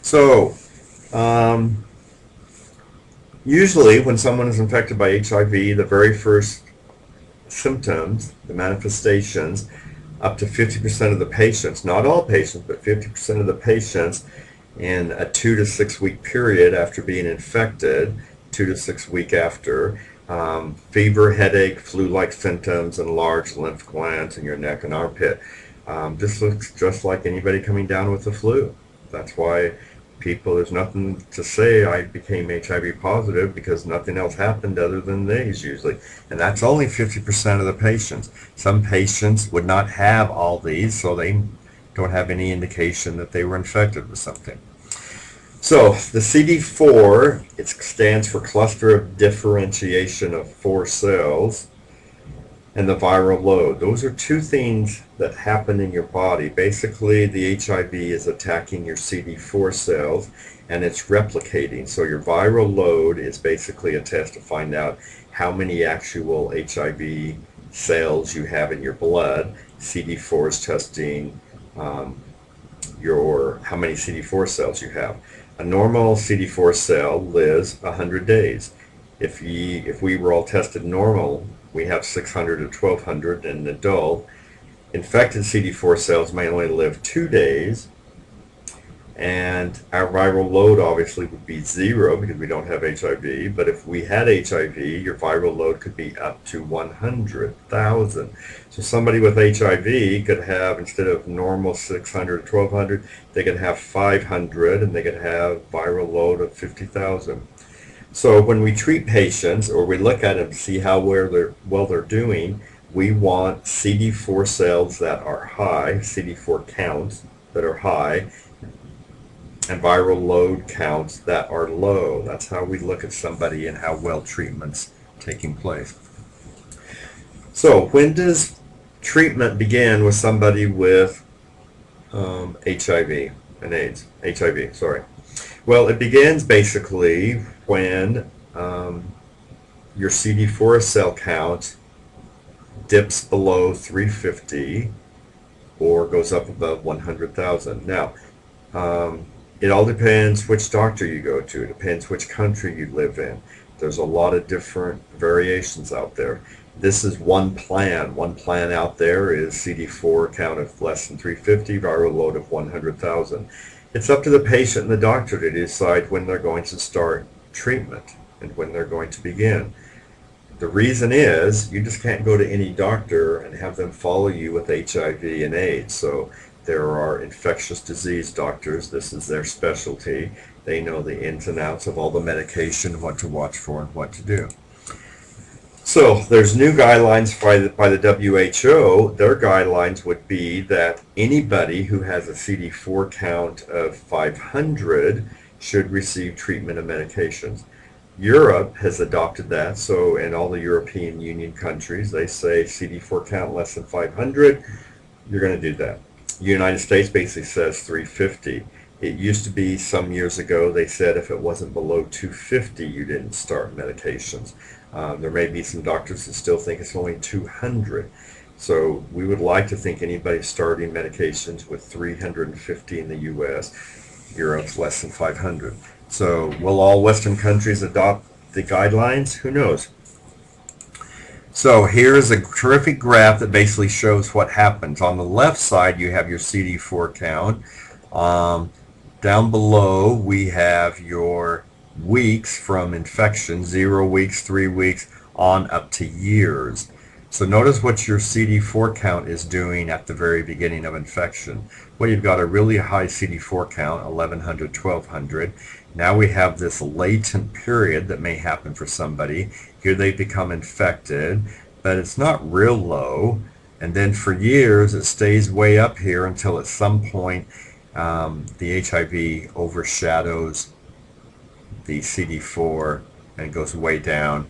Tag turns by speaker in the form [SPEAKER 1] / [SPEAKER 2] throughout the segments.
[SPEAKER 1] So, um, usually when someone is infected by HIV, the very first symptoms, the manifestations, up to 50% of the patients, not all patients, but 50% of the patients in a 2 to 6 week period after being infected, 2 to 6 weeks after, fever, headache, flu-like symptoms, and large lymph glands in your neck and armpit. This looks just like anybody coming down with the flu. That's why people, there's nothing to say I became HIV positive because nothing else happened other than these usually. And that's only 50% of the patients. Some patients would not have all these, so they don't have any indication that they were infected with something. So the CD4, it stands for cluster of differentiation of 4 cells, and the viral load. Those are two things that happen in your body. Basically, the HIV is attacking your CD4 cells and it's replicating. So your viral load is basically a test to find out how many actual HIV cells you have in your blood. CD4 is testing how many CD4 cells you have. A normal CD4 cell lives 100 days. If we were all tested normal, we have 600 to 1200 in an adult. Infected CD4 cells may only live 2 days, and our viral load obviously would be 0 because we don't have HIV. But if we had HIV, your viral load could be up to 100,000. So somebody with HIV could have, instead of normal 600 to 1200, they could have 500, and they could have viral load of 50,000. So when we treat patients or we look at them to see how well they're doing, we want CD4 cells that are high, CD4 counts that are high, and viral load counts that are low. That's how we look at somebody and how well treatment's taking place. So when does treatment begin with somebody with HIV and AIDS? HIV, sorry. Well, it begins basically when your CD4 cell count dips below 350 or goes up above 100,000. Now, it all depends which doctor you go to. It depends which country you live in. There's a lot of different variations out there. This is one plan. One plan out there is CD4 count of less than 350, viral load of 100,000. It's up to the patient and the doctor to decide when they're going to start treatment and when they're going to begin. The reason is you just can't go to any doctor and have them follow you with HIV and AIDS. So there are infectious disease doctors. This is their specialty. They know the ins and outs of all the medication, what to watch for, and what to do. So there's new guidelines by the WHO. Their guidelines would be that anybody who has a CD4 count of 500 should receive treatment and medications. Europe has adopted that, so in all the European Union countries, they say CD4 count less than 500, you're going to do that. The United States basically says 350. It used to be some years ago, they said if it wasn't below 250, you didn't start medications. There may be some doctors that still think it's only 200. So we would like to think anybody starting medications with 350 in the U.S., Europe's less than 500. So will all Western countries adopt the guidelines? Who knows? So here's a terrific graph that basically shows what happens. On the left side, you have your CD4 count. Down below, we have your weeks from infection, 0 weeks, 3 weeks, on up to years. So notice what your CD4 count is doing at the very beginning of infection. Well, you've got a really high CD4 count, 1100, 1200. Now we have this latent period that may happen for somebody. Here they become infected, but it's not real low. And then for years, it stays way up here until at some point the HIV overshadows the CD4 and goes way down.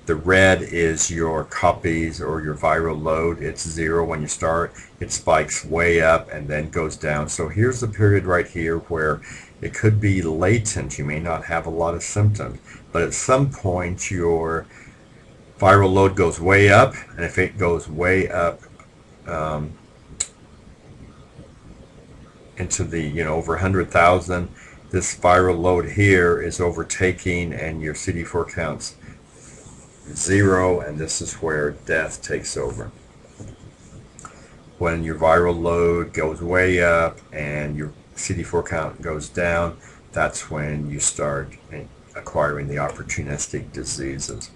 [SPEAKER 1] The red is your copies or your viral load. It's 0 when you start. It spikes way up and then goes down. So here's the period right here where it could be latent. You may not have a lot of symptoms, but at some point your viral load goes way up, and if it goes way up into the over 100,000, this viral load here is overtaking and your CD4 count's 0, and this is where death takes over. When your viral load goes way up and your CD4 count goes down, that's when you start acquiring the opportunistic diseases.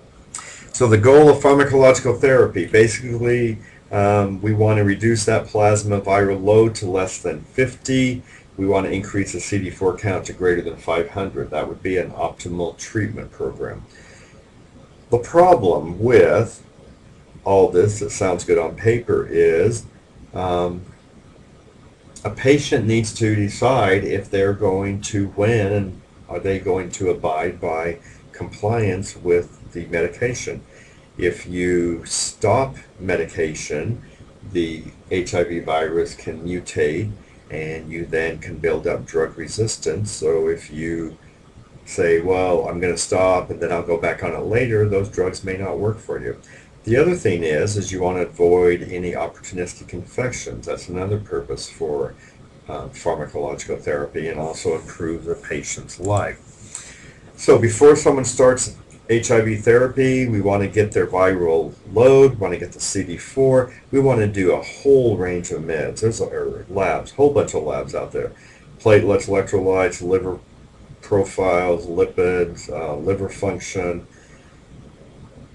[SPEAKER 1] So the goal of pharmacological therapy, basically, we want to reduce that plasma viral load to less than 50. We want to increase the CD4 count to greater than 500. That would be an optimal treatment program. The problem with all this, that sounds good on paper, is a patient needs to decide if they're going to win and are they going to abide by compliance with the medication. If you stop medication, the HIV virus can mutate and you then can build up drug resistance. So if you say, well, I'm going to stop and then I'll go back on it later, those drugs may not work for you. The other thing is you want to avoid any opportunistic infections. That's another purpose for pharmacological therapy, and also improve the patient's life. So before someone starts HIV therapy, we want to get their viral load, we want to get the CD4, we want to do a whole range of meds. There's labs, a whole bunch of labs out there. Platelets, electrolytes, liver profiles, lipids, liver function.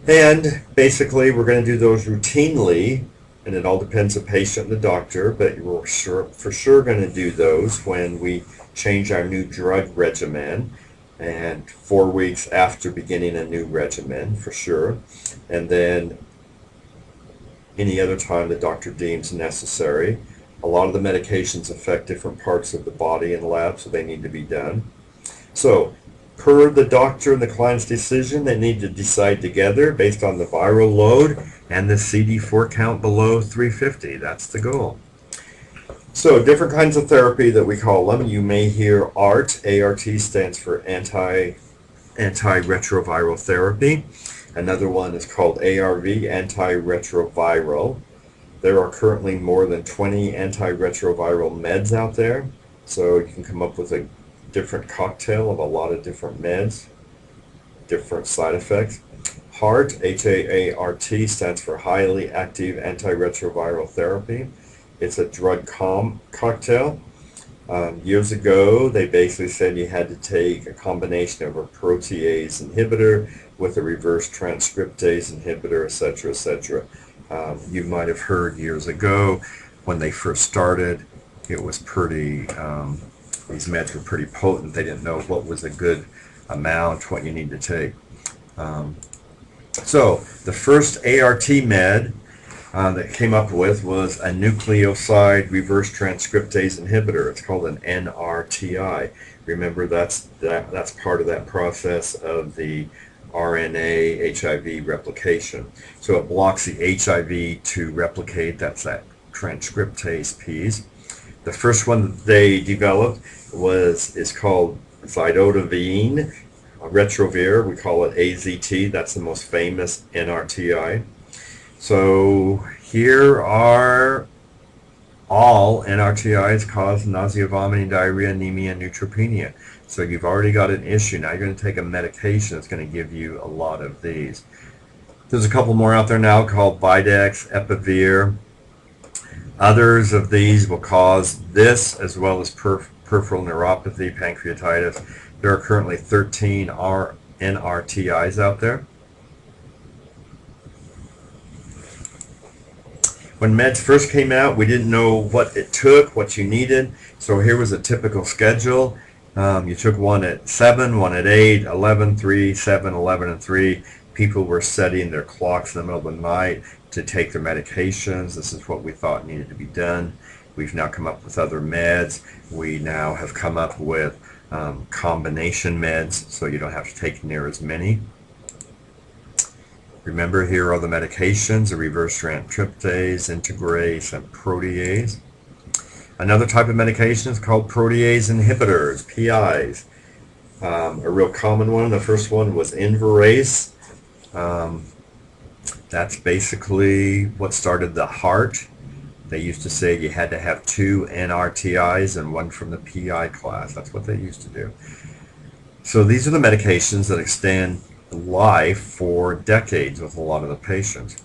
[SPEAKER 1] And basically we're going to do those routinely, and it all depends on the patient and the doctor, but we're for sure going to do those when we change our new drug regimen, and 4 weeks after beginning a new regimen, for sure. And then any other time the doctor deems necessary. A lot of the medications affect different parts of the body in the lab, so they need to be done. So per the doctor and the client's decision, they need to decide together based on the viral load and the CD4 count below 350. That's the goal. So different kinds of therapy that we call them. You may hear ART. ART stands for antiretroviral therapy. Another one is called ARV, antiretroviral. There are currently more than 20 antiretroviral meds out there. So you can come up with a different cocktail of a lot of different meds, different side effects. HAART, H-A-A-R-T, stands for highly active antiretroviral therapy. It's a drug cocktail. Years ago, they basically said you had to take a combination of a protease inhibitor with a reverse transcriptase inhibitor, etc., etc. You might have heard years ago when they first started, it was pretty, these meds were pretty potent. They didn't know what was a good amount, what you need to take. So the first ART med that came up with was a nucleoside reverse transcriptase inhibitor. It's called an NRTI. Remember, that's part of that process of the RNA HIV replication. So it blocks the HIV to replicate. That's that transcriptase piece. The first one that they developed is called zidotavine retrovir. We call it AZT. That's the most famous NRTI. So here are all NRTIs cause nausea, vomiting, diarrhea, anemia, and neutropenia. So you've already got an issue. Now you're going to take a medication that's going to give you a lot of these. There's a couple more out there now called Videx, Epivir. Others of these will cause this, as well as peripheral neuropathy, pancreatitis. There are currently 13 NRTIs out there. When meds first came out, we didn't know what it took, what you needed. So here was a typical schedule. You took one at 7, one at 8, 11, 3, 7, 11, and 3. People were setting their clocks in the middle of the night to take their medications. This is what we thought needed to be done. We've now come up with other meds. We now have come up with combination meds, so you don't have to take near as many. Remember, here are the medications: a reverse transcriptase, integrase, and protease. Another type of medication is called protease inhibitors, PIs. A real common one, the first one was Inverase. That's basically what started the HAART. They used to say you had to have 2 NRTIs and 1 from the PI class. That's what they used to do. So these are the medications that extend life for decades with a lot of the patients.